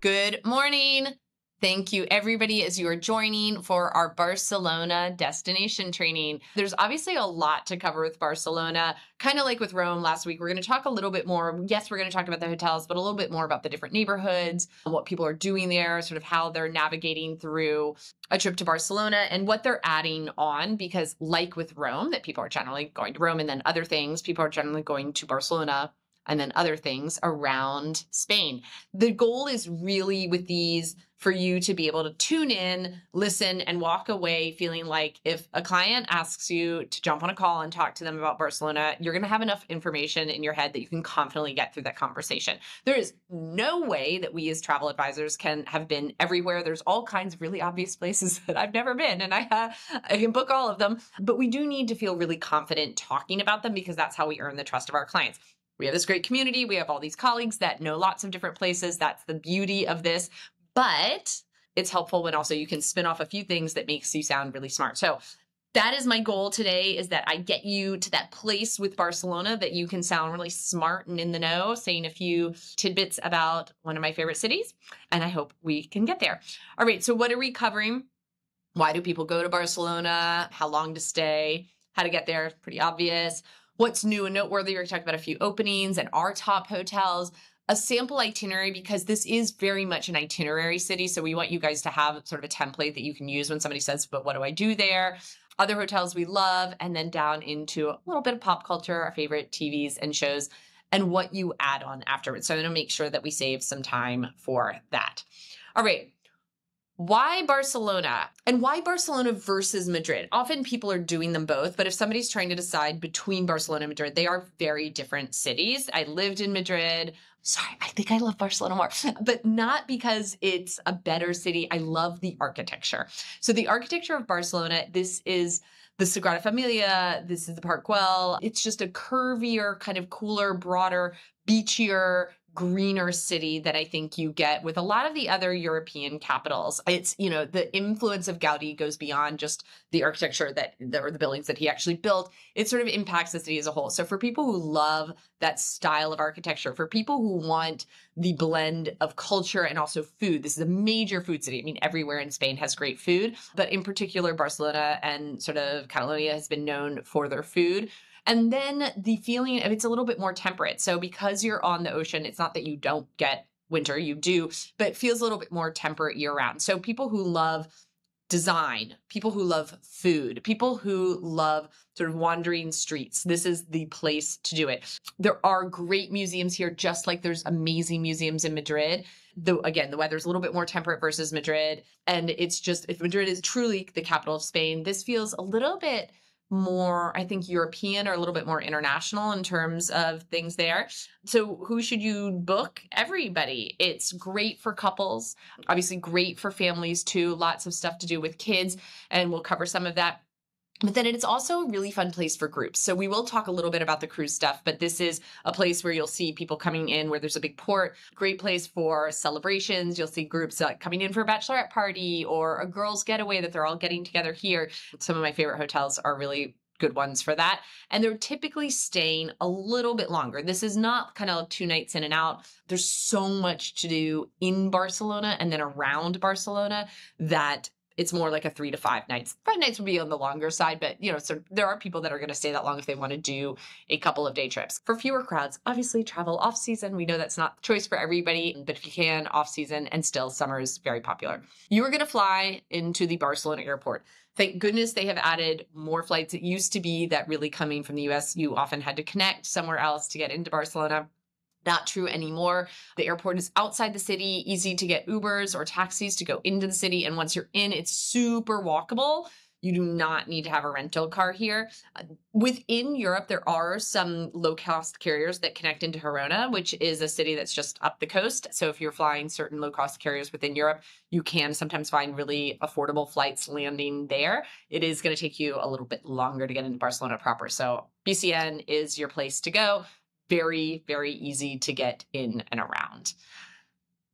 Good morning. Thank you, everybody, as you are joining for our Barcelona destination training. There's obviously a lot to cover with Barcelona, kind of like with Rome last week. We're going to talk a little bit more. Yes, we're going to talk about the hotels, but a little bit more about the different neighborhoods, what people are doing there, sort of how they're navigating through a trip to Barcelona and what they're adding on. Because like with Rome, that people are generally going to Rome and then other things, people are generally going to Barcelona and then other things around Spain. The goal is really with these for you to be able to tune in, listen, and walk away feeling like if a client asks you to jump on a call and talk to them about Barcelona, you're going to have enough information in your head that you can confidently get through that conversation. There is no way that we as travel advisors can have been everywhere. There's all kinds of really obvious places that I've never been, and I can book all of them, but we do need to feel really confident talking about them because that's how we earn the trust of our clients. We have this great community. We have all these colleagues that know lots of different places. That's the beauty of this. But it's helpful when also you can spin off a few things that makes you sound really smart. So that is my goal today, is that I get you to that place with Barcelona that you can sound really smart and in the know, saying a few tidbits about one of my favorite cities. And I hope we can get there. All right. So what are we covering? Why do people go to Barcelona? How long to stay? How to get there? Pretty obvious. What's new and noteworthy? We're going to talk about a few openings and our top hotels, a sample itinerary, because this is very much an itinerary city. So we want you guys to have sort of a template that you can use when somebody says, but what do I do there? Other hotels we love, and then down into a little bit of pop culture, our favorite TVs and shows, and what you add on afterwards. So I'm going to make sure that we save some time for that. All right. Why Barcelona? And why Barcelona versus Madrid? Often people are doing them both, but if somebody's trying to decide between Barcelona and Madrid, they are very different cities. I lived in Madrid. Sorry, I think I love Barcelona more, but not because it's a better city. I love the architecture. So the architecture of Barcelona, this is the Sagrada Familia, this is the Park Güell. It's just a curvier, kind of cooler, broader, beachier, greener city that I think you get with a lot of the other European capitals. It's, the influence of Gaudi goes beyond just the architecture or the buildings that he actually built. It sort of impacts the city as a whole. So for people who love that style of architecture, for people who want the blend of culture and also food, this is a major food city. I mean, everywhere in Spain has great food, but in particular, Barcelona and sort of Catalonia has been known for their food. And then the feeling of it's a little bit more temperate. So because you're on the ocean, it's not that you don't get winter, you do, but it feels a little bit more temperate year round. So people who love design, people who love food, people who love sort of wandering streets, this is the place to do it. There are great museums here, just like there's amazing museums in Madrid. Though again, the weather's a little bit more temperate versus Madrid. And it's just, if Madrid is truly the capital of Spain, this feels a little bit more, I think, European or a little bit more international in terms of things there. So who should you book? Everybody. It's great for couples, obviously great for families too. Lots of stuff to do with kids, and we'll cover some of that. But then it's also a really fun place for groups. So we will talk a little bit about the cruise stuff, but this is a place where you'll see people coming in where there's a big port, great place for celebrations. You'll see groups coming in for a bachelorette party or a girls' getaway that they're all getting together here. Some of my favorite hotels are really good ones for that. And they're typically staying a little bit longer. This is not kind of 2 nights in and out. There's so much to do in Barcelona and then around Barcelona that it's more like a 3 to 5 nights. 5 nights would be on the longer side, but so there are people that are going to stay that long if they want to do a couple of day trips. For fewer crowds, obviously travel off season. We know that's not the choice for everybody, but if you can, off season, and still summer is very popular. You are going to fly into the Barcelona airport. Thank goodness they have added more flights. It used to be that really coming from the US, you often had to connect somewhere else to get into Barcelona. Not true anymore. The airport is outside the city, easy to get Ubers or taxis to go into the city. And once you're in, it's super walkable. You do not need to have a rental car here. Within Europe, there are some low-cost carriers that connect into Girona, which is a city that's just up the coast. So if you're flying certain low-cost carriers within Europe, you can sometimes find really affordable flights landing there. It is going to take you a little bit longer to get into Barcelona proper. So BCN is your place to go. Very, very easy to get in and around.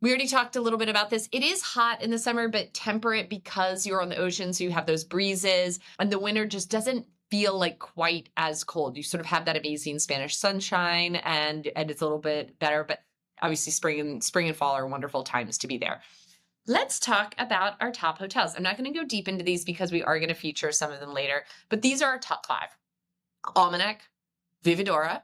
We already talked a little bit about this. It is hot in the summer, but temperate because you're on the ocean, so you have those breezes, and the winter just doesn't feel like quite as cold. You sort of have that amazing Spanish sunshine, and it's a little bit better, but obviously spring and fall are wonderful times to be there. Let's talk about our top hotels. I'm not going to go deep into these because we are going to feature some of them later, but these are our top 5. Almanac, Vividora,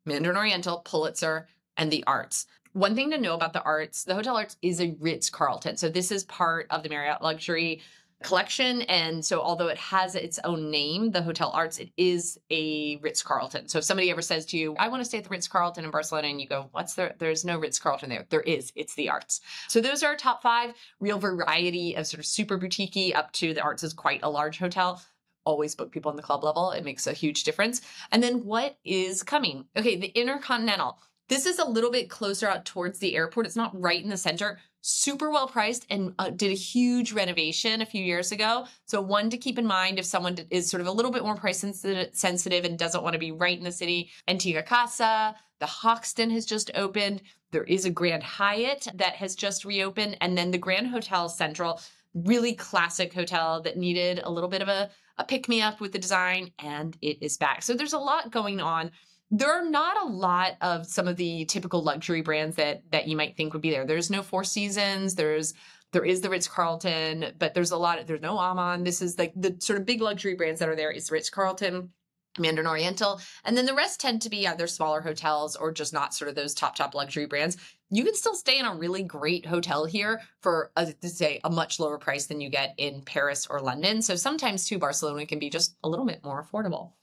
Mandarin Oriental, Pulitzer, and the Arts. One thing to know about the Arts, the Hotel Arts is a Ritz-Carlton. So this is part of the Marriott Luxury collection. And so although it has its own name, the Hotel Arts, it is a Ritz-Carlton. So if somebody ever says to you, I want to stay at the Ritz-Carlton in Barcelona, and you go, what's there? There's no Ritz-Carlton there. There is. It's the Arts. So those are our top 5. Real variety of sort of super boutique-y up to the Arts is quite a large hotel. Always book people on the club level. It makes a huge difference. And then what is coming? Okay, the Intercontinental. This is a little bit closer out towards the airport. It's not right in the center. Super well priced, and did a huge renovation a few years ago. So one to keep in mind if someone is sort of a little bit more price sensitive and doesn't want to be right in the city. Antigua Casa, the Hoxton has just opened. There is a Grand Hyatt that has just reopened. And then the Grand Hotel Central, really classic hotel that needed a little bit of a pick-me-up with the design, and it is back. So there's a lot going on. There are not a lot of some of the typical luxury brands that you might think would be there. There's no Four Seasons. There is the Ritz-Carlton, but there's no Aman. This is like the sort of big luxury brands that are there is Ritz-Carlton, Mandarin Oriental, and then the rest tend to be either smaller hotels or just not sort of those top luxury brands. You can still stay in a really great hotel here for, to say, a much lower price than you get in Paris or London. So sometimes too, Barcelona can be just a little bit more affordable.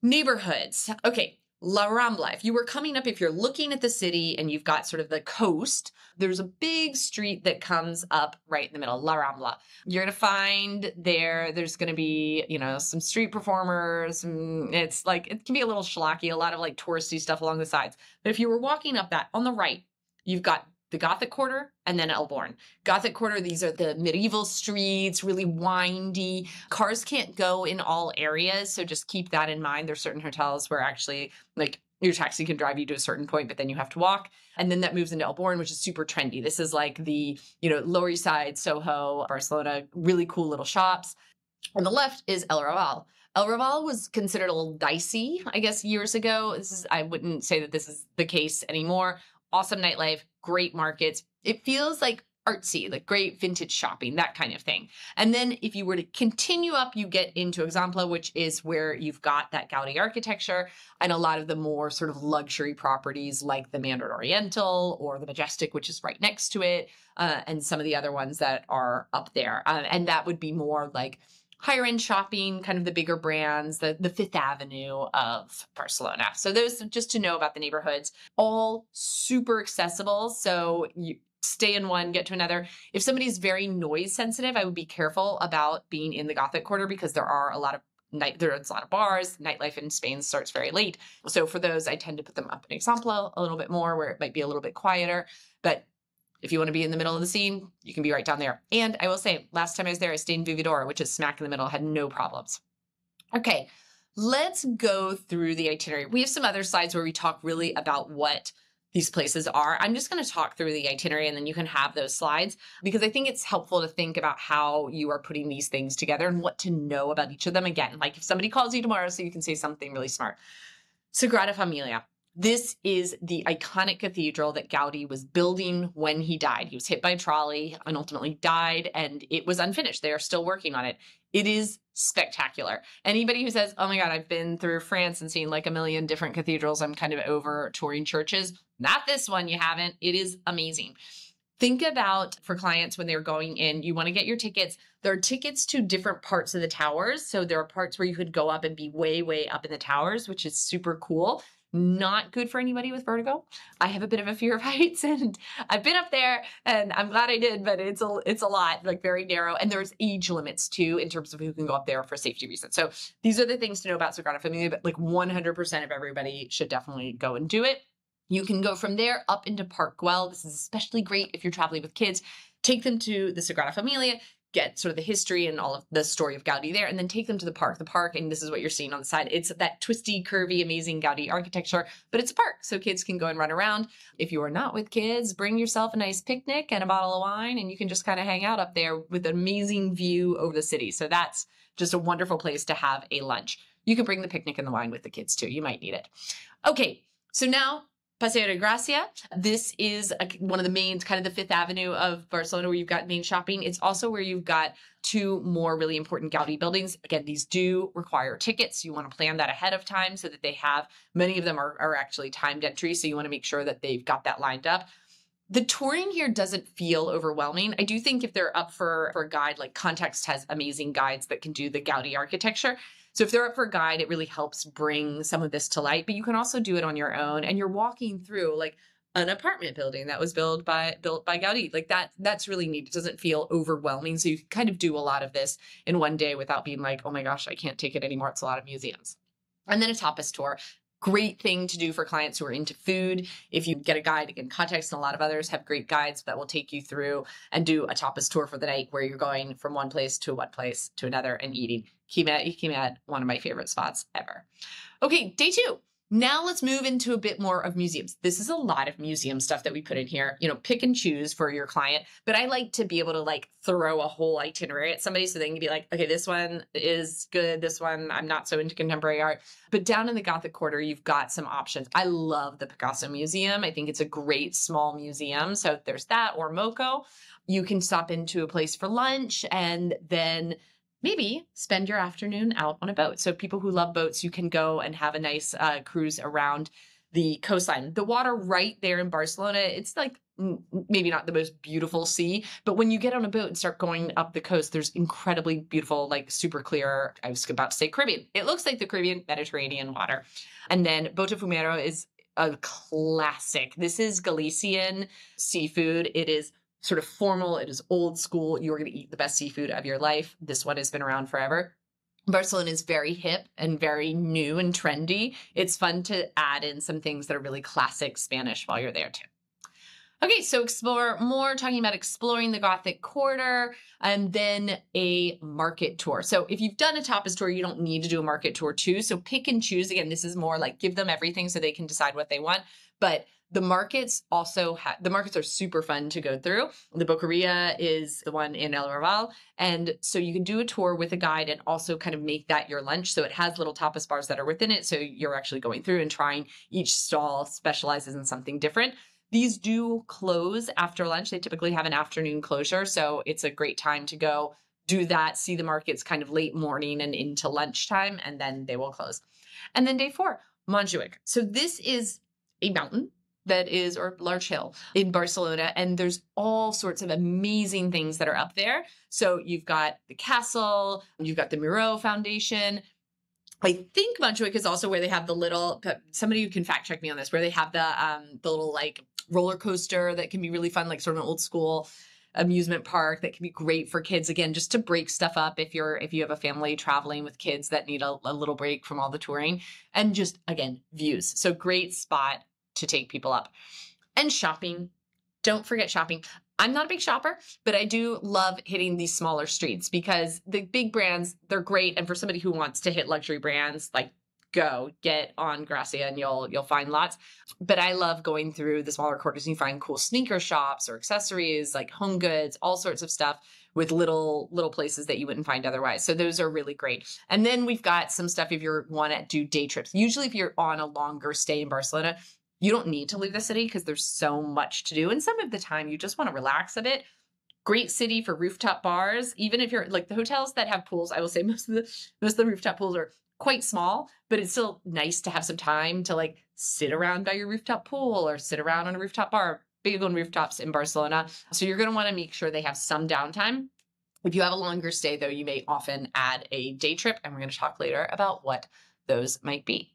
Neighborhoods. Okay. La Rambla. If you're looking at the city and you've got sort of the coast, there's a big street that comes up right in the middle, La Rambla. You're going to find there's going to be, some street performers. It's like, it can be a little schlocky, a lot of like touristy stuff along the sides. But if you were walking up that on the right, you've got the Gothic Quarter and then Elborn. Gothic Quarter, these are the medieval streets, really windy. Cars can't go in all areas, so just keep that in mind. There's certain hotels where actually, like, your taxi can drive you to a certain point, but then you have to walk. And then that moves into Elborn, which is super trendy. This is like the, Lower East Side, Soho, Barcelona, really cool little shops. On the left is El Raval. El Raval was considered a little dicey, I guess, years ago. I wouldn't say that this is the case anymore. Awesome nightlife, great markets. It feels like artsy, like great vintage shopping, that kind of thing. And then if you were to continue up, you get into Eixample, which is where you've got that Gaudi architecture and a lot of the more sort of luxury properties like the Mandarin Oriental or the Majestic, which is right next to it, and some of the other ones that are up there. And that would be more like higher end shopping, kind of the bigger brands, the Fifth Avenue of Barcelona. So those, just to know about the neighborhoods, all super accessible. So you stay in one, get to another. If somebody's very noise sensitive, I would be careful about being in the Gothic Quarter because there's a lot of bars. Nightlife in Spain starts very late. So for those, I tend to put them up in Eixample a little bit more, where it might be a little bit quieter. But if you want to be in the middle of the scene, you can be right down there. And I will say, last time I was there, I stayed in Vividora, which is smack in the middle, had no problems. Okay, let's go through the itinerary. We have some other slides where we talk really about what these places are. I'm just going to talk through the itinerary and then you can have those slides because I think it's helpful to think about how you are putting these things together and what to know about each of them. Again, like if somebody calls you tomorrow so you can say something really smart. Sagrada Familia. This is the iconic cathedral that Gaudi was building when he died. He was hit by a trolley and ultimately died, and it was unfinished. They are still working on it. It is spectacular. Anybody who says, oh my God, I've been through France and seen like a million different cathedrals, I'm kind of over touring churches. Not this one, you haven't. It is amazing. Think about, for clients when they're going in, you want to get your tickets. There are tickets to different parts of the towers. So there are parts where you could go up and be way, way up in the towers, which is super cool. Not good for anybody with vertigo. I have a bit of a fear of heights and I've been up there and I'm glad I did, but it's a lot, like very narrow. And there's age limits too, in terms of who can go up there for safety reasons. So these are the things to know about Sagrada Familia, but like 100% of everybody should definitely go and do it. You can go from there up into Park Güell. This is especially great if you're traveling with kids. Take them to the Sagrada Familia, get sort of the history and all of the story of Gaudi there, and then take them to the park. The park, and this is what you're seeing on the side. It's that twisty, curvy, amazing Gaudi architecture, but it's a park, so kids can go and run around. If you are not with kids, bring yourself a nice picnic and a bottle of wine, and you can just kind of hang out up there with an amazing view over the city. So that's just a wonderful place to have a lunch. You can bring the picnic and the wine with the kids too. You might need it. Okay, so now Paseo de Gracia. This is one of the main, kind of the Fifth Avenue of Barcelona, where you've got main shopping. It's also where you've got two more really important Gaudi buildings. Again, these do require tickets. You want to plan that ahead of time so that they have, many of them are actually timed entry. So you want to make sure that they've got that lined up. The touring here doesn't feel overwhelming. I do think if they're up for a guide, like Context has amazing guides that can do the Gaudi architecture. So if they're up for a guide, it really helps bring some of this to light, but you can also do it on your own, and you're walking through like an apartment building that was built by Gaudi. Like that's really neat. It doesn't feel overwhelming. So you can kind of do a lot of this in one day without being like, oh my gosh, I can't take it anymore. It's a lot of museums. And then a tapas tour. Great thing to do for clients who are into food. If you get a guide, in Context and a lot of others have great guides that will take you through and do a tapas tour for the night where you're going from one place to another and eating. Quimet, one of my favorite spots ever. Okay, day 2. Now let's move into a bit more of museums. This is a lot of museum stuff that we put in here. Pick and choose for your client, but I like to be able to like throw a whole itinerary at somebody so they can be like, okay, this one is good. This one, I'm not so into contemporary art. But down in the Gothic Quarter, you've got some options. I love the Picasso Museum. I think it's a great small museum. So there's that, or MoCo. You can stop into a place for lunch and then maybe spend your afternoon out on a boat. So people who love boats, you can go and have a nice cruise around the coastline. The water right there in Barcelona, it's like maybe not the most beautiful sea, but when you get on a boat and start going up the coast, there's incredibly beautiful, like super clear, I was about to say Caribbean. It looks like the Caribbean Mediterranean water. And then Botafumeiro is a classic. This is Galician seafood. It is sort of formal. It is old school. You're going to eat the best seafood of your life. This one has been around forever. Barcelona is very hip and very new and trendy. It's fun to add in some things that are really classic Spanish while you're there too. Okay, so explore more, talking about exploring the Gothic Quarter, and then a market tour. So if you've done a tapas tour, you don't need to do a market tour too. So pick and choose. Again, this is more like give them everything so they can decide what they want. But the markets also the markets are super fun to go through. The Boqueria is the one in El Raval. And so you can do a tour with a guide and also kind of make that your lunch. So it has little tapas bars that are within it. So you're actually going through and trying, each stall specializes in something different. These do close after lunch. They typically have an afternoon closure. So it's a great time to go do that, see the markets kind of late morning and into lunchtime, and then they will close. And then day 4, Montjuic. So this is a mountain that is, or large hill in Barcelona. And there's all sorts of amazing things that are up there. So you've got the castle, you've got the Miro Foundation. I think Montjuic is also where they have the little, somebody who can fact check me on this, where they have the little like roller coaster that can be really fun, like sort of an old school amusement park that can be great for kids. Again, just to break stuff up if you have a family traveling with kids that need a little break from all the touring, and just again, views. So great spot to take people up. And shopping. Don't forget shopping. I'm not a big shopper, but I do love hitting these smaller streets because the big brands, they're great. And for somebody who wants to hit luxury brands, like go get on Gracia and you'll find lots. But I love going through the smaller quarters and you find cool sneaker shops or accessories, like home goods, all sorts of stuff with little places that you wouldn't find otherwise. So those are really great. And then we've got some stuff if you want to do day trips. Usually if you're on a longer stay in Barcelona, you don't need to leave the city because there's so much to do. And some of the time you just want to relax a bit. Great city for rooftop bars. Even if you're like the hotels that have pools, I will say most of the rooftop pools are quite small, but it's still nice to have some time to like sit around by your rooftop pool or sit around on a rooftop bar. Big on rooftops in Barcelona. So you're going to want to make sure they have some downtime. If you have a longer stay though, you may often add a day trip, and we're going to talk later about what those might be.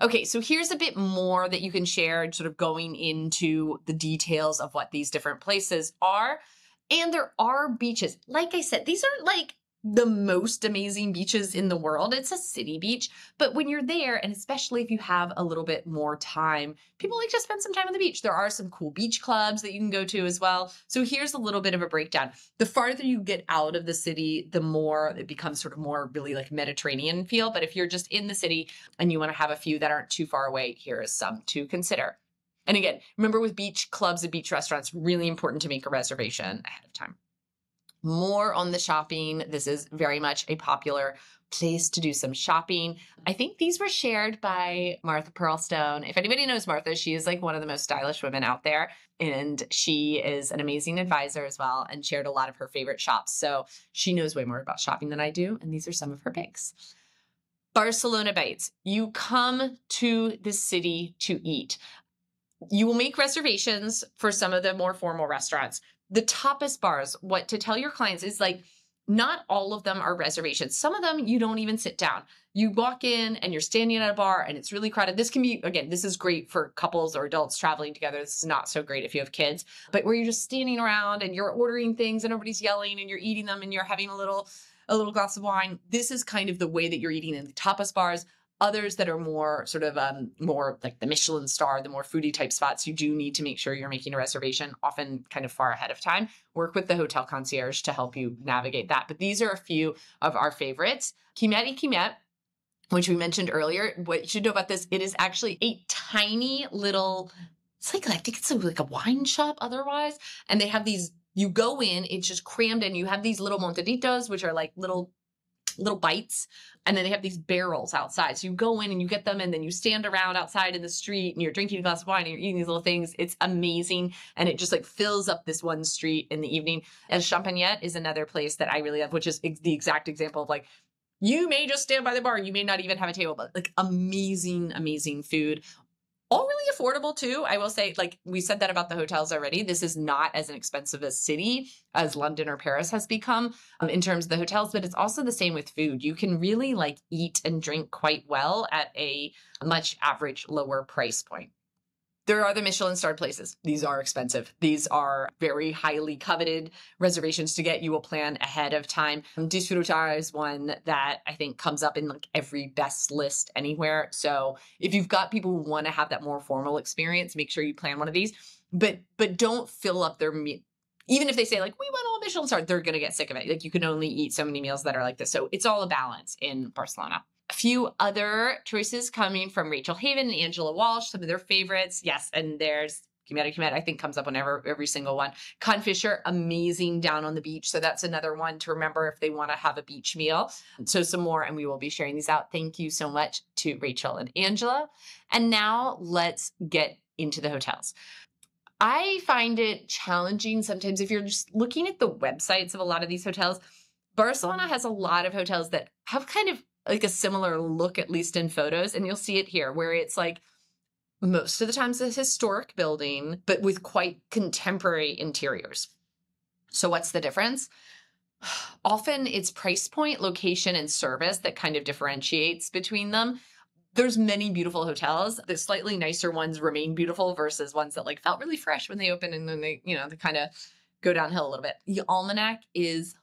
Okay, so here's a bit more that you can share, sort of going into the details of what these different places are. And there are beaches. Like I said, these aren't like the most amazing beaches in the world. It's a city beach. But when you're there, and especially if you have a little bit more time, people like to spend some time on the beach. There are some cool beach clubs that you can go to as well. So here's a little bit of a breakdown. The farther you get out of the city, the more it becomes sort of more really like Mediterranean feel. But if you're just in the city and you want to have a few that aren't too far away, here is some to consider. And again, remember with beach clubs and beach restaurants, really important to make a reservation ahead of time. More on the shopping. This is very much a popular place to do some shopping. I think these were shared by Martha Pearlstone. If anybody knows Martha, she is like one of the most stylish women out there. And she is an amazing advisor as well and shared a lot of her favorite shops. So she knows way more about shopping than I do. And these are some of her picks. Barcelona Bites. You come to the city to eat. You will make reservations for some of the more formal restaurants. The tapas bars, what to tell your clients is like, not all of them are reservations. Some of them you don't even sit down. You walk in and you're standing at a bar and it's really crowded. This can be, again, this is great for couples or adults traveling together. This is not so great if you have kids, but where you're just standing around and you're ordering things and everybody's yelling and you're eating them and you're having a little glass of wine. This is kind of the way that you're eating in the tapas bars. Others that are more sort of more like the Michelin star, the more foodie type spots, you do need to make sure you're making a reservation, often kind of far ahead of time. Work with the hotel concierge to help you navigate that. But these are a few of our favorites. Quimet y Quimet, which we mentioned earlier. What you should know about this, it is actually a tiny little, it's like, I think it's like a wine shop otherwise. And they have these, you go in, it's just crammed in. You have these little montaditos, which are like little bites. And then they have these barrels outside. So you go in and you get them and then you stand around outside in the street and you're drinking a glass of wine and you're eating these little things. It's amazing. And it just like fills up this one street in the evening. And Champagnette is another place that I really love, which is the exact example of like, you may just stand by the bar. You may not even have a table, but like amazing, amazing food. All really affordable too. I will say, like we said that about the hotels already. This is not as an expensive a city as London or Paris has become in terms of the hotels, but it's also the same with food. You can really like eat and drink quite well at a much average lower price point. There are the Michelin starred places. These are expensive. These are very highly coveted reservations to get. You will plan ahead of time. Disfrutar is one that I think comes up in like every best list anywhere. So if you've got people who want to have that more formal experience, make sure you plan one of these. But don't fill up their even if they say like, we want all Michelin starred, they're going to get sick of it. Like you can only eat so many meals that are like this. So it's all a balance in Barcelona. A few other choices coming from Rachel Haven and Angela Walsh, some of their favorites. Yes, and there's Quimet y Quimet, I think comes up on every single one. Codfisher, amazing down on the beach. So that's another one to remember if they want to have a beach meal. So some more, and we will be sharing these out. Thank you so much to Rachel and Angela. And now let's get into the hotels. I find it challenging sometimes if you're just looking at the websites of a lot of these hotels. Barcelona has a lot of hotels that have kind of like a similar look, at least in photos. And you'll see it here where it's like most of the times a historic building, but with quite contemporary interiors. So what's the difference? Often it's price point, location, and service that kind of differentiates between them. There's many beautiful hotels. The slightly nicer ones remain beautiful versus ones that like felt really fresh when they open and then they kind of go downhill a little bit. The Almanac is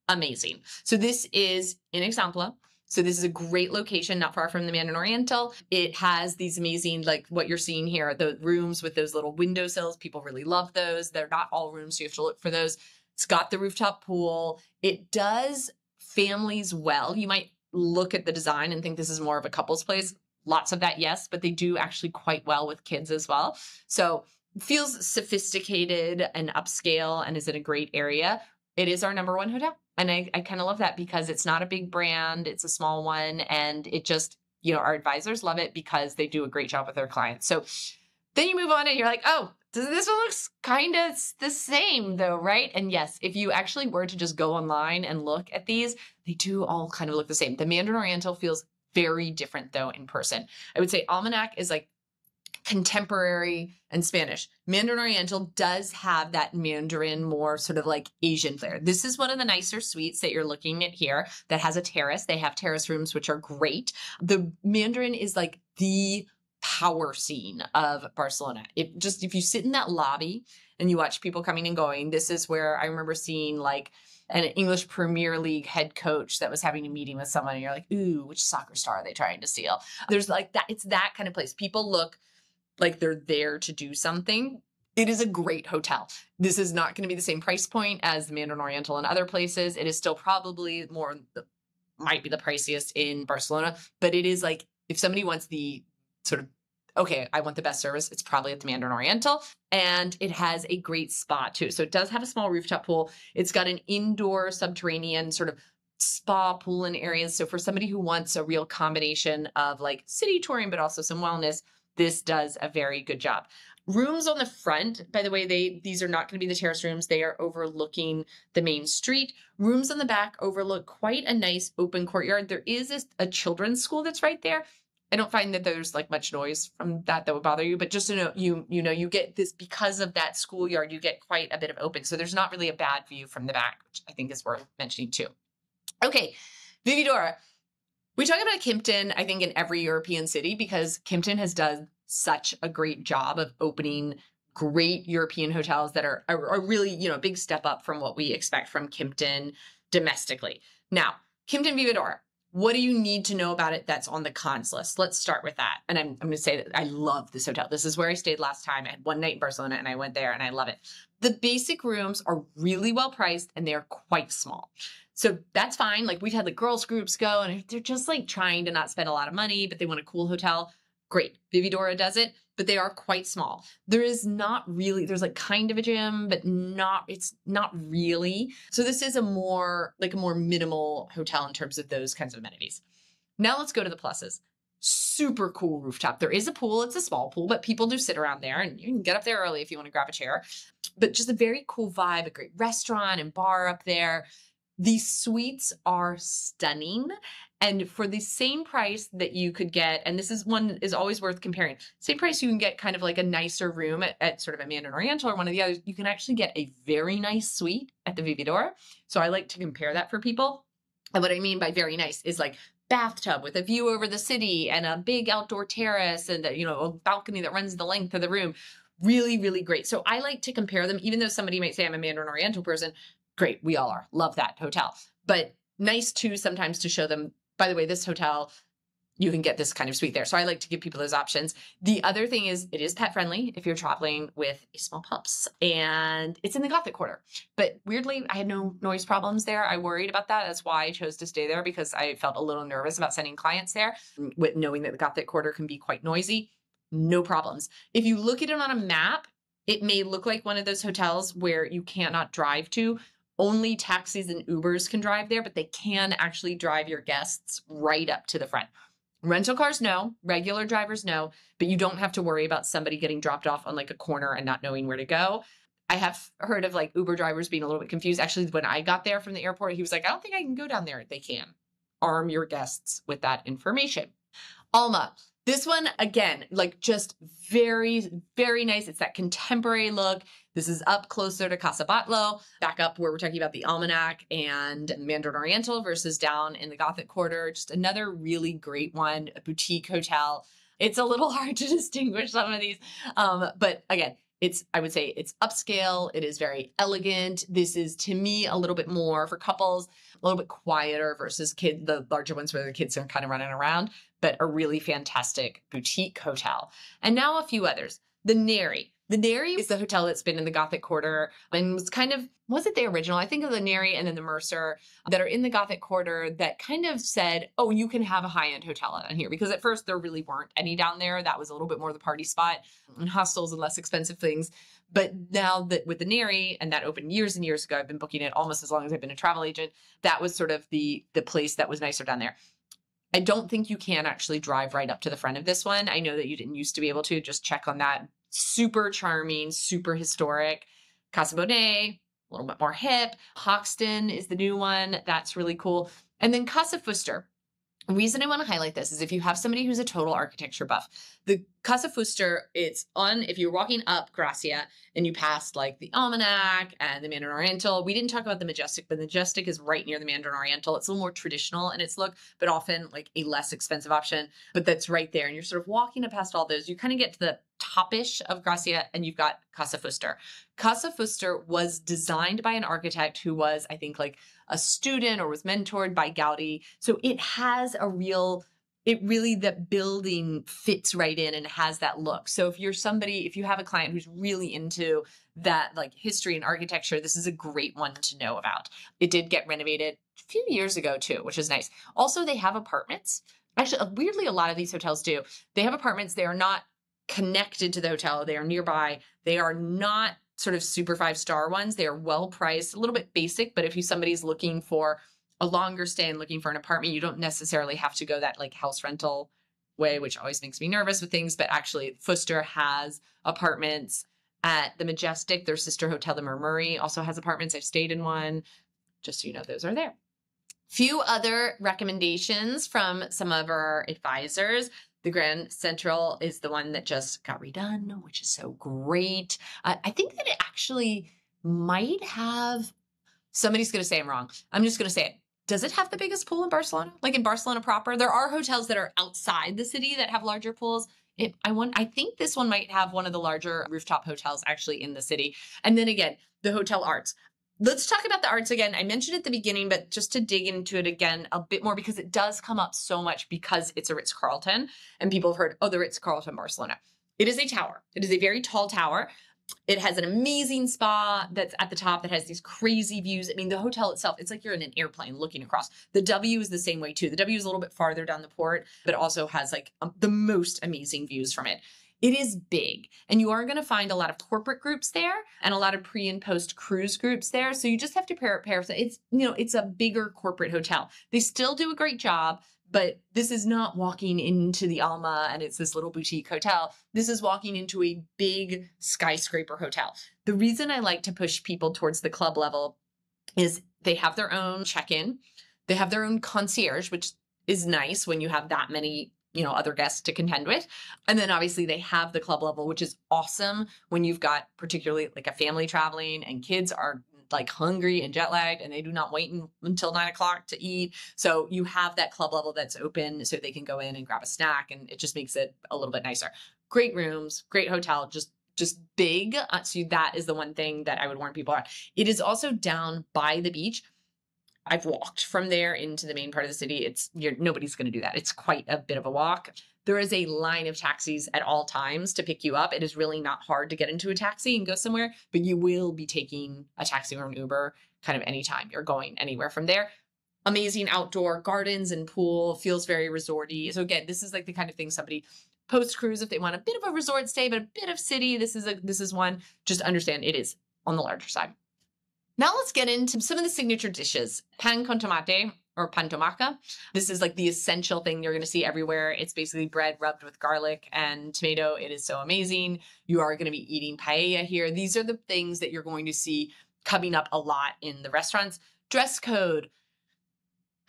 amazing. So this is in Eixample. So this is a great location, not far from the Mandarin Oriental. It has these amazing, like what you're seeing here, the rooms with those little windowsills. People really love those. They're not all rooms, so you have to look for those. It's got the rooftop pool. It does families well. You might look at the design and think this is more of a couple's place. Lots of that, yes, but they do actually quite well with kids as well. So it feels sophisticated and upscale and is in a great area. It is our number one hotel. And I kind of love that because it's not a big brand. It's a small one. And it just, our advisors love it because they do a great job with their clients. So then you move on and you're like, oh, this one looks kind of the same though, right? And yes, if you actually were to just go online and look at these, they do all kind of look the same. The Mandarin Oriental feels very different though in person. I would say Almanac is like contemporary and Spanish. Mandarin Oriental does have that Mandarin more sort of like Asian flair. This is one of the nicer suites that you're looking at here that has a terrace. They have terrace rooms, which are great. The Mandarin is like the power scene of Barcelona. If you sit in that lobby and you watch people coming and going, this is where I remember seeing like an English Premier League head coach that was having a meeting with someone and you're like, ooh, which soccer star are they trying to steal? There's like that. It's that kind of place. People look like they're there to do something. It is a great hotel. This is not going to be the same price point as the Mandarin Oriental and other places. It is still probably might be the priciest in Barcelona, but it is like, if somebody wants the sort of, okay, I want the best service, it's probably at the Mandarin Oriental. And it has a great spa too. So it does have a small rooftop pool. It's got an indoor subterranean sort of spa pool and areas. So for somebody who wants a real combination of like city touring, but also some wellness, this does a very good job. Rooms on the front, by the way, these are not going to be the terrace rooms. They are overlooking the main street. Rooms on the back overlook quite a nice open courtyard. There is a children's school that's right there. I don't find that there's like much noise from that would bother you, but just to know, you get this because of that schoolyard, you get quite a bit of open. So there's not really a bad view from the back, which I think is worth mentioning too. Okay, Vividora. We talk about Kimpton, I think, in every European city because Kimpton has done such a great job of opening great European hotels that are really, a big step up from what we expect from Kimpton domestically. Now, Kimpton Vividora, what do you need to know about it that's on the cons list? Let's start with that. And I'm going to say that I love this hotel. This is where I stayed last time. I had one night in Barcelona and I went there and I love it. The basic rooms are really well priced and they're quite small. So that's fine. Like we've had like girls groups go and they're just like trying to not spend a lot of money, but they want a cool hotel. Great. Vividora does it, but they are quite small. There's like kind of a gym, but it's not really. So this is a more minimal hotel in terms of those kinds of amenities. Now let's go to the pluses. Super cool rooftop. There is a pool. It's a small pool, but people do sit around there and you can get up there early if you want to grab a chair, but just a very cool vibe, a great restaurant and bar up there. These suites are stunning. And for the same price that you could get, and this is one is always worth comparing, same price you can get kind of like a nicer room at sort of a Mandarin Oriental or one of the others, you can actually get a very nice suite at the Vividora. So I like to compare that for people. And what I mean by very nice is like bathtub with a view over the city and a big outdoor terrace and a balcony that runs the length of the room. Really, really great. So I like to compare them, even though somebody might say I'm a Mandarin Oriental person. Great. We all are. Love that hotel. But nice too sometimes to show them, by the way, this hotel, you can get this kind of suite there. So I like to give people those options. The other thing is it is pet friendly if you're traveling with small pups and it's in the Gothic Quarter. But weirdly, I had no noise problems there. I worried about that. That's why I chose to stay there because I felt a little nervous about sending clients there with knowing that the Gothic Quarter can be quite noisy. No problems. If you look at it on a map, it may look like one of those hotels where you cannot drive to. Only taxis and Ubers can drive there, but they can actually drive your guests right up to the front. Rental cars, no. Regular drivers, no. But you don't have to worry about somebody getting dropped off on like a corner and not knowing where to go. I have heard of like Uber drivers being a little bit confused. Actually, when I got there from the airport, he was like, I don't think I can go down there. They can. Arm your guests with that information. Alma. This one, again, like just very, very nice. It's that contemporary look. This is up closer to Casa Batlló, back up where we're talking about the Almanac and Mandarin Oriental versus down in the Gothic Quarter. Just another really great one, a boutique hotel. It's a little hard to distinguish some of these. But again, I would say it's upscale. It is very elegant. This is, to me, a little bit more for couples, a little bit quieter versus the larger ones where the kids are kind of running around, but a really fantastic boutique hotel. And now a few others. The Neri. The Neri is the hotel that's been in the Gothic Quarter and wasn't the original? I think of the Neri and then the Mercer that are in the Gothic Quarter that kind of said, oh, you can have a high-end hotel down here. Because at first there really weren't any down there. That was a little bit more the party spot and hostels and less expensive things. But now that with the Neri, and that opened years and years ago, I've been booking it almost as long as I've been a travel agent. That was sort of the place that was nicer down there. I don't think you can actually drive right up to the front of this one. I know that you didn't used to be able to. Just check on that. Super charming, super historic. Casa Bonet, a little bit more hip. Hoxton is the new one. That's really cool. And then Casa Fuster. The reason I want to highlight this is if you have somebody who's a total architecture buff, the Casa Fuster, if you're walking up Gracia and you pass like the Almanac and the Mandarin Oriental, we didn't talk about the Majestic, but the Majestic is right near the Mandarin Oriental. It's a little more traditional in its look, but often like a less expensive option, but that's right there. And you're sort of walking up past all those. You kind of get to the topish of Gracia and you've got Casa Fuster. Casa Fuster was designed by an architect who was, I think, like a student or was mentored by Gaudi. So it has that building fits right in and has that look. So if you have a client who's really into that like history and architecture, this is a great one to know about. It did get renovated a few years ago too, which is nice. Also, they have apartments. Actually, weirdly, a lot of these hotels do. They have apartments. They are not connected to the hotel. They are nearby. They are not sort of super 5-star ones. They are well priced, a little bit basic, but if somebody's looking for a longer stay and looking for an apartment, you don't necessarily have to go that like house rental way, which always makes me nervous with things. But actually, Fuster has apartments at the Majestic. Their sister hotel, the Murmuri, also has apartments. I've stayed in one. Just so you know, those are there. Few other recommendations from some of our advisors. The Grand Central is the one that just got redone, which is so great. I think that it actually might have, somebody's going to say I'm wrong. I'm just going to say it. Does it have the biggest pool in Barcelona? Like in Barcelona proper? There are hotels that are outside the city that have larger pools. I think this one might have one of the larger rooftop hotels actually in the city. And then again, the Hotel Arts. Let's talk about the arts again. I mentioned at the beginning, but just to dig into it again a bit more, because it does come up so much because it's a Ritz-Carlton and people have heard, oh, the Ritz-Carlton Barcelona. It is a tower. It is a very tall tower. It has an amazing spa that's at the top that has these crazy views. I mean, the hotel itself, it's like you're in an airplane looking across. The W is the same way too. The W is a little bit farther down the port, but also has like the most amazing views from it. It is big, and you are going to find a lot of corporate groups there and a lot of pre and post cruise groups there. So you just have to prepare. It's a bigger corporate hotel. They still do a great job, but this is not walking into the Alma and it's this little boutique hotel. This is walking into a big skyscraper hotel. The reason I like to push people towards the club level is they have their own check-in. They have their own concierge, which is nice when you have that many other guests to contend with. And then obviously they have the club level, which is awesome when you've got particularly like a family traveling and kids are like hungry and jet lagged and they do not wait until 9 o'clock to eat. So you have that club level that's open so they can go in and grab a snack, and it just makes it a little bit nicer. Great rooms, great hotel, just big. So that is the one thing that I would warn people on. It is also down by the beach. I've walked from there into the main part of the city. Nobody's going to do that. It's quite a bit of a walk. There is a line of taxis at all times to pick you up. It is really not hard to get into a taxi and go somewhere, but you will be taking a taxi or an Uber kind of anytime you're going anywhere from there. Amazing outdoor gardens and pool, feels very resorty. So again, this is like the kind of thing somebody post cruise, if they want a bit of a resort stay, but a bit of city, this is one. Just understand it is on the larger side. Now let's get into some of the signature dishes. Pan con tomate or pan tomaca. This is like the essential thing you're going to see everywhere. It's basically bread rubbed with garlic and tomato. It is so amazing. You are going to be eating paella here. These are the things that you're going to see coming up a lot in the restaurants. Dress code.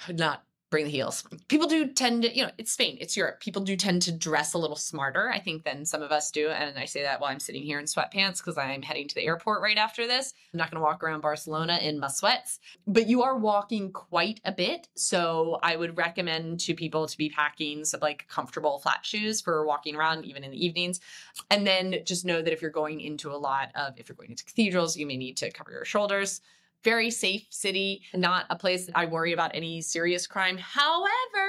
Not bring the heels. People do tend to, it's Spain, it's Europe. People do tend to dress a little smarter, I think, than some of us do. And I say that while I'm sitting here in sweatpants because I'm heading to the airport right after this. I'm not going to walk around Barcelona in my sweats, but you are walking quite a bit. So I would recommend to people to be packing some like comfortable flat shoes for walking around, even in the evenings. And then just know that if you're going into if you're going into cathedrals, you may need to cover your shoulders. Very safe city, not a place that I worry about any serious crime. However,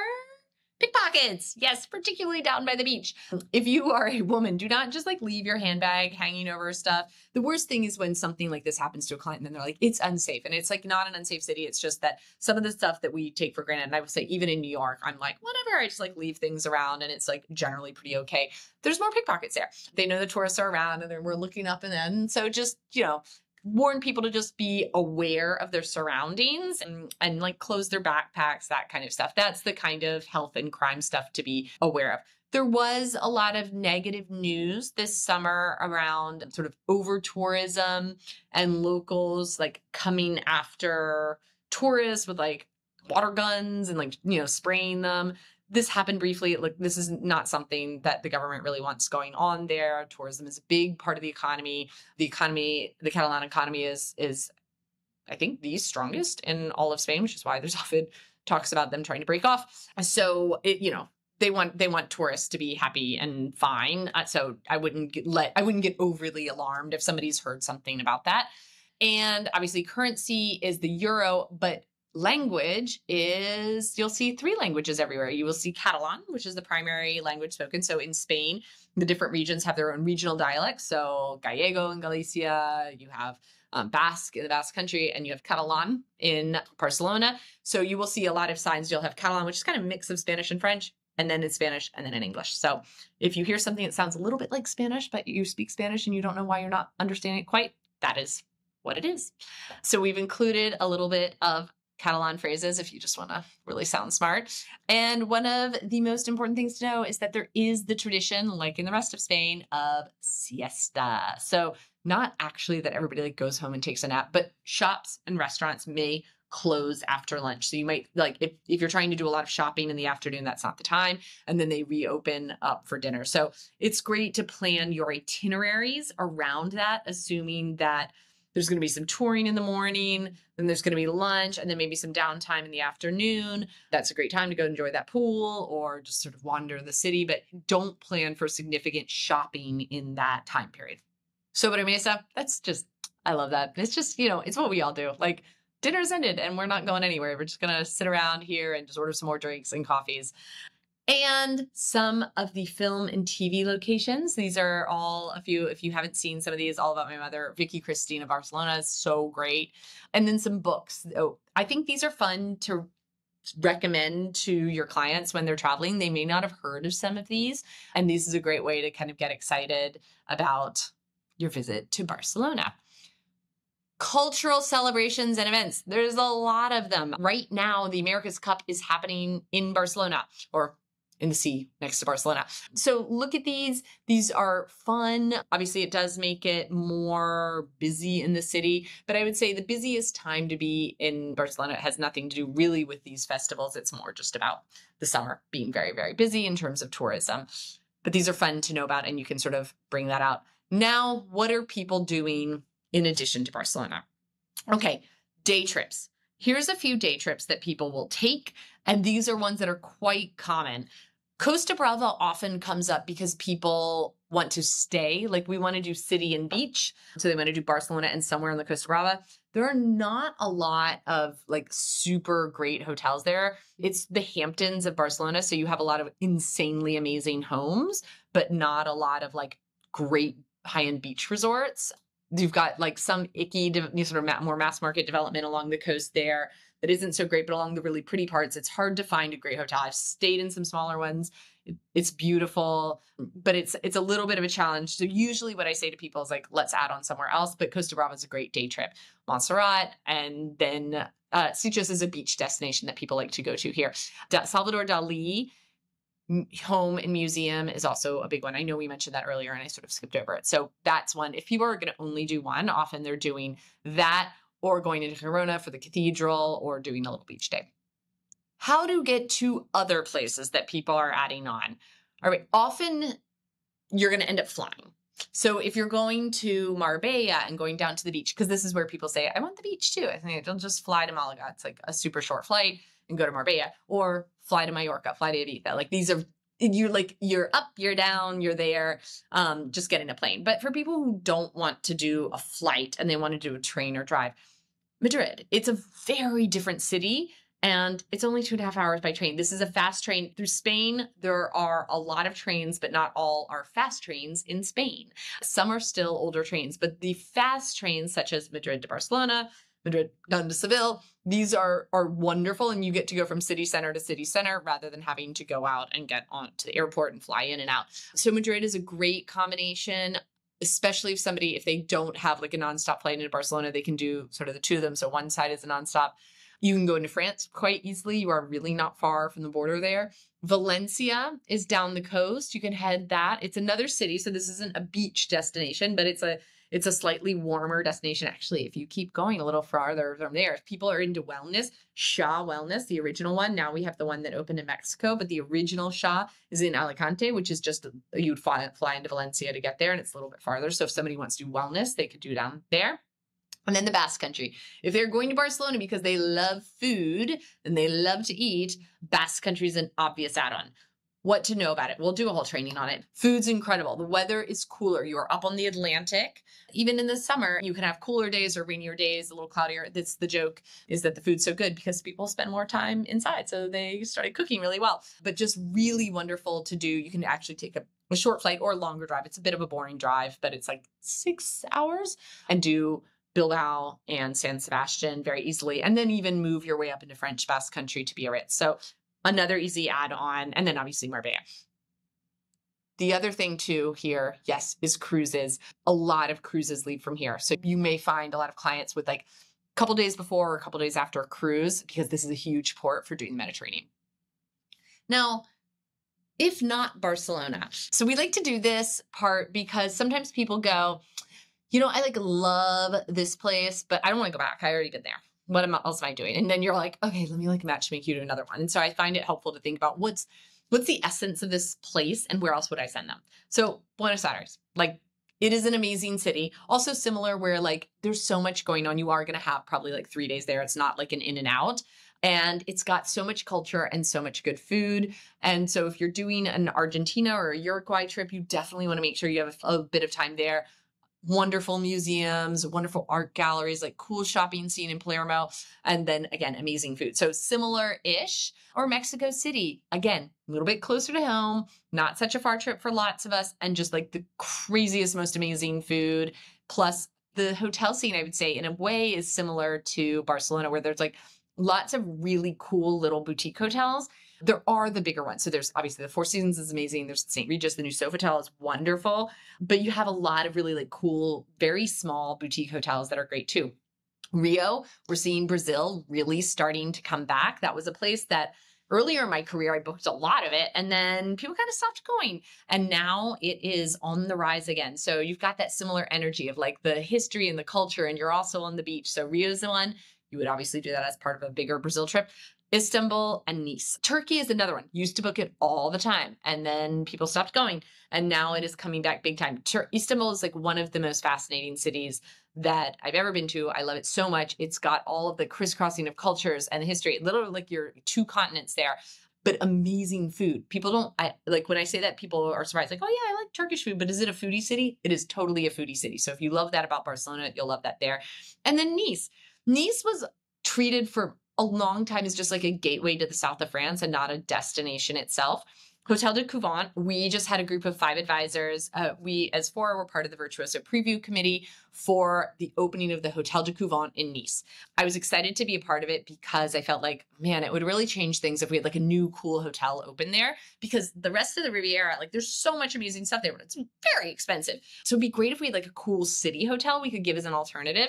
pickpockets, yes, particularly down by the beach. If you are a woman, do not just like leave your handbag hanging over stuff. The worst thing is when something like this happens to a client and then they're like, it's unsafe. And it's like not an unsafe city. It's just that some of the stuff that we take for granted, and I would say even in New York, I'm like, whatever, I just like leave things around and it's like generally pretty okay. There's more pickpockets there. They know the tourists are around and then we're looking up and then, so just, warn people to just be aware of their surroundings and like close their backpacks, that kind of stuff. That's the kind of health and crime stuff to be aware of. There was a lot of negative news this summer around sort of over tourism and locals like coming after tourists with like water guns and like, spraying them. This happened briefly. Like, this is not something that the government really wants going on there. Tourism is a big part of the economy. The Catalan economy is I think the strongest in all of Spain, which is why there's often talks about them trying to break off. So they want tourists to be happy and fine. So I wouldn't get overly alarmed if somebody's heard something about that. And obviously currency is the euro, but language is, you'll see 3 languages everywhere. You will see Catalan, which is the primary language spoken. So in Spain, the different regions have their own regional dialects. So Gallego in Galicia, you have Basque in the Basque country, and you have Catalan in Barcelona. So you will see a lot of signs. You'll have Catalan, which is kind of a mix of Spanish and French, and then in Spanish, and then in English. So if you hear something that sounds a little bit like Spanish, but you speak Spanish and you don't know why you're not understanding it quite, that is what it is. So we've included a little bit of Catalan phrases if you just want to really sound smart. And one of the most important things to know is that there is the tradition, like in the rest of Spain, of siesta. So not actually that everybody like goes home and takes a nap, but shops and restaurants may close after lunch. So you might like if you're trying to do a lot of shopping in the afternoon, that's not the time. And then they reopen up for dinner. So it's great to plan your itineraries around that, assuming that there's going to be some touring in the morning, then there's going to be lunch, and then maybe some downtime in the afternoon. That's a great time to go enjoy that pool or just sort of wander the city, but don't plan for significant shopping in that time period. Sobremesa, that's just, I love that. It's just, it's what we all do. Like dinner's ended and we're not going anywhere. We're just going to sit around here and just order some more drinks and coffees. And some of the film and TV locations. These are all a few, if you haven't seen some of these, All About My Mother, Vicky Cristina Barcelona is so great. And then some books. Oh, I think these are fun to recommend to your clients when they're traveling. They may not have heard of some of these. And this is a great way to kind of get excited about your visit to Barcelona. Cultural celebrations and events. There's a lot of them. Right now, the America's Cup is happening in Barcelona, or in the sea next to Barcelona. So look at these. These are fun. Obviously, it does make it more busy in the city, but I would say the busiest time to be in Barcelona has nothing to do really with these festivals. It's more just about the summer being very, very busy in terms of tourism. But these are fun to know about, and you can sort of bring that out. Now, what are people doing in addition to Barcelona? Okay, day trips. Here's a few day trips that people will take, and these are ones that are quite common. Costa Brava often comes up because people want to stay. Like we want to do city and beach. So they want to do Barcelona and somewhere on the Costa Brava. There are not a lot of like super great hotels there. It's the Hamptons of Barcelona. So you have a lot of insanely amazing homes, but not a lot of like great high-end beach resorts. You've got like some icky sort of more mass market development along the coast there that isn't so great, but along the really pretty parts, it's hard to find a great hotel. I've stayed in some smaller ones. It's beautiful, but it's a little bit of a challenge. So usually what I say to people is like, let's add on somewhere else, but Costa Brava is a great day trip. Montserrat, and then Sitges is a beach destination that people like to go to here. Salvador Dali home and museum is also a big one. I know we mentioned that earlier and I sort of skipped over it. So that's one. If people are going to only do one, often they're doing that or going into Girona for the cathedral or doing a little beach day. How to get to other places that people are adding on. All right. Often you're going to end up flying. So if you're going to Marbella and going down to the beach, because this is where people say, I want the beach too. I think they'll just fly to Malaga. It's like a super short flight and go to Marbella, or fly to Mallorca, fly to Ibiza. Like these are, you're up, you're down, you're there, just get in a plane. But for people who don't want to do a flight and they want to do a train or drive, Madrid, it's a very different city. And it's only 2.5 hours by train. This is a fast train through Spain. There are a lot of trains, but not all are fast trains in Spain. Some are still older trains, but the fast trains, such as Madrid to Barcelona, Madrid down to Seville, these are wonderful. And you get to go from city center to city center rather than having to go out and get on to the airport and fly in and out. So Madrid is a great combination, especially if they don't have like a nonstop flight into Barcelona, they can do sort of the two of them. So one side is a nonstop. You can go into France quite easily. You are really not far from the border there. Valencia is down the coast. You can head that. It's another city. So this isn't a beach destination, but it's a slightly warmer destination. Actually, if you keep going a little farther from there, if people are into wellness, Sha Wellness, the original one. Now we have the one that opened in Mexico, but the original Sha is in Alicante, which is just, you'd fly into Valencia to get there, and it's a little bit farther. So if somebody wants to do wellness, they could do down there. And then the Basque Country. If they're going to Barcelona because they love food and they love to eat, Basque Country is an obvious add-on. What to know about it? We'll do a whole training on it. Food's incredible. The weather is cooler. You are up on the Atlantic. Even in the summer, you can have cooler days or rainier days, a little cloudier. That's the joke, is that the food's so good because people spend more time inside. So they started cooking really well. But just really wonderful to do. You can actually take a short flight or a longer drive. It's a bit of a boring drive, but it's like 6 hours, and do Bilbao and San Sebastian very easily, and then even move your way up into French Basque Country to Biarritz. So another easy add-on, and then obviously Marbella. The other thing too here, yes, is cruises. A lot of cruises leave from here. So you may find a lot of clients with like couple days before or a couple days after a cruise, because this is a huge port for doing the Mediterranean. Now, if not Barcelona. So we like to do this part because sometimes people go, I like love this place, but I don't want to go back. I already been there. What else am I doing? And then you're like, okay, let me like matchmake you to another one. And so I find it helpful to think about what's the essence of this place and where else would I send them? So Buenos Aires, like it is an amazing city. Also similar where like there's so much going on. You are going to have probably like 3 days there. It's not like an in and out. And it's got so much culture and so much good food. And so if you're doing an Argentina or a Uruguay trip, you definitely want to make sure you have a bit of time there. Wonderful museums, wonderful art galleries, like cool shopping scene in Palermo. And then again, amazing food. So similar-ish. Or Mexico City, again, a little bit closer to home, not such a far trip for lots of us, and just like the craziest, most amazing food. Plus the hotel scene, I would say, in a way is similar to Barcelona, where there's like lots of really cool little boutique hotels. There are the bigger ones. So there's obviously the Four Seasons is amazing. There's St. Regis, the new Sofitel is wonderful, but you have a lot of really like cool, very small boutique hotels that are great too. Rio, we're seeing Brazil really starting to come back. That was a place that earlier in my career, I booked a lot of it and then people kind of stopped going. And now it is on the rise again. So you've got that similar energy of like the history and the culture, and you're also on the beach. So Rio's the one. You would obviously do that as part of a bigger Brazil trip. Istanbul and Nice. Turkey is another one. Used to book it all the time and then people stopped going. And now it is coming back big time. Istanbul is like one of the most fascinating cities that I've ever been to. I love it so much. It's got all of the crisscrossing of cultures and history. Literally like you're 2 continents there, but amazing food. People like when I say that, people are surprised. Like, oh yeah, I like Turkish food, but is it a foodie city? It is totally a foodie city. So if you love that about Barcelona, you'll love that there. And then Nice. Nice was treated for a long time as just like a gateway to the south of France and not a destination itself. Hotel de Couvent, we just had a group of 5 advisors. We, as 4, were part of the Virtuoso Preview Committee for the opening of the Hotel de Couvent in Nice. I was excited to be a part of it because I felt like, man, it would really change things if we had like a new cool hotel open there, because the rest of the Riviera, like there's so much amazing stuff there, but it's very expensive. So it'd be great if we had like a cool city hotel we could give as an alternative.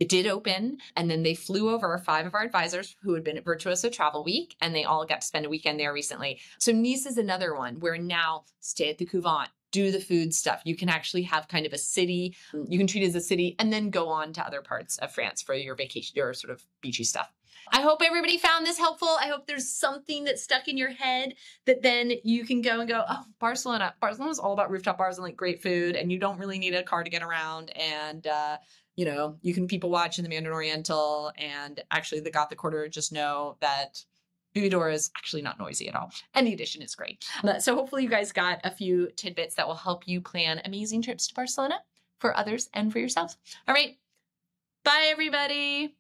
It did open, and then they flew over 5 of our advisors who had been at Virtuoso Travel Week, and they all got to spend a weekend there recently. So Nice is another one where now stay at the Couvent, do the food stuff. You can actually have kind of a city. You can treat it as a city and then go on to other parts of France for your vacation, your sort of beachy stuff. I hope everybody found this helpful. I hope there's something that's stuck in your head that then you can go and go, oh, Barcelona. Barcelona is all about rooftop bars and like great food, and you don't really need a car to get around. And, you can people watch in the Mandarin Oriental, and actually the Gothic Quarter, just know that Bubidor is actually not noisy at all. And the addition is great. So hopefully you guys got a few tidbits that will help you plan amazing trips to Barcelona for others and for yourselves. All right. Bye, everybody.